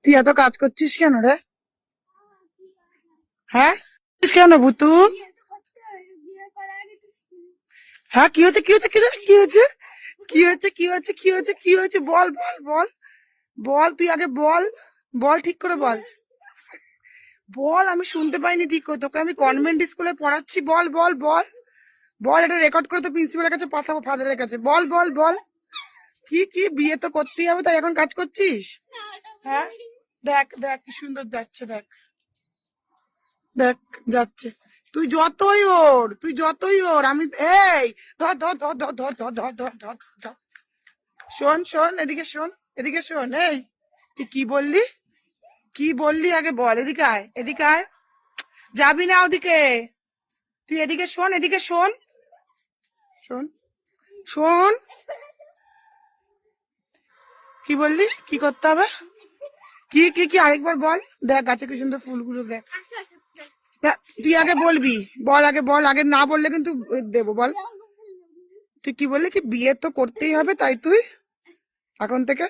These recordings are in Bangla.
তুই এত কাজ করছিস কেন রে? হ্যাঁ কেন ভুতু? হ্যাঁ কি হচ্ছে কি হচ্ছে কি হচ্ছে কি হচ্ছে কি হচ্ছে কি হচ্ছে কি হচ্ছে কি হচ্ছে বল বল বল বল, তুই আগে বল, বল ঠিক করে বল, বল। আমি শুনতে পাইনি ঠিক করে, তোকে আমি কনভেন্ট স্কুলে পড়াচ্ছি। বল বল বল বল, এটা রেকর্ড করে তো প্রিন্সিপালের কাছে পাঠাবো, ফাদারের কাছে। বল বল বল, কি কি বিয়ে তো করতেই হবে, তাই এখন কাজ করছিস? হ্যাঁ দেখ দেখ কি সুন্দর যাচ্ছে, দেখ দেখ যাচ্ছে। তুই যতই ওর আমি এই ধর ধর ধর ধর ধর ধর ধর ধর ধর ধর। শোন শোন এদিকে শোন, এদিকে শোন। এই তুই কি বললি, কি বললি আগে বল। এদিকে আয়, এদিকে আয়, যাবি না ওদিকে। তুই এদিকে শোন, এদিকে শোন, শোন শোন। কি বললি, কি করতে হবে, কি কি কি আরেকবার বল। দেখ গাছে কি সুন্দর ফুলগুলো, দেখ। তুই আগে বলবি, বল আগে বল, আগে না বললে কিন্তু দেবো। বল তুই কি বললি, কি বিয়ে তো করতেই হবে, তাই তুই এখন থেকে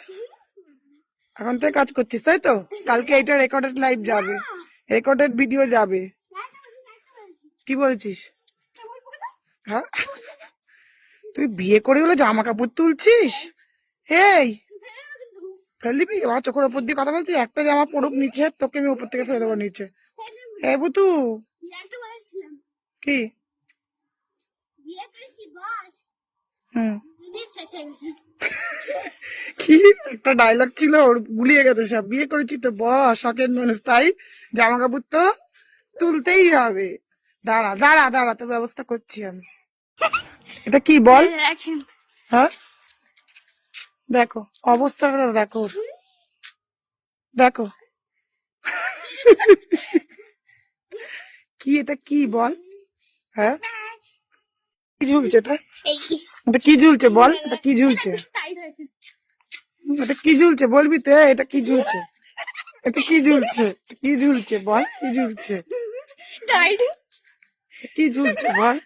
এখন থেকে কাজ করছিস, তাই তো? কালকে এটা রেকর্ডেড লাইভ যাবে, রেকর্ডেড ভিডিও যাবে। কি বলছিস? হ্যাঁ তুই বিয়ে করে হলো জামা কাপড় তুলছিস? এই ফেল দিবি? আমার চোখের ওপর দিয়ে কথা বলছিস? একটা জামা পড়ুক নিচে, তোকে আমি উপর থেকে ফেলে দেবো নিচে। এ বুতু কি? হুম কি একটা ডায়লগ ছিল ওর, গুলিয়ে গেছে সব। বিয়ে করেছি তো বস, শখের মানুষ, তাই জামা কাপড় তো তুলতেই হবে। দাঁড়া দাঁড়া দাঁড়া, তোর ব্যবস্থা করছি আমি। এটা কি বল? হ্যাঁ দেখো অবস্থাটা দেখো ওর, দেখো কি এটা কি বল? হ্যাঁ কি ঝুলছে এটা? এটা কি ঝুলছে বল, এটা কি ঝুলছে? এটা কি ঝুলছে বলবি তো? এটা কি ঝুলছে, এটা কি ঝুলছে, এটা কি ঝুলছে বল, কি ঝুলছে, কি ঝুলছে বল?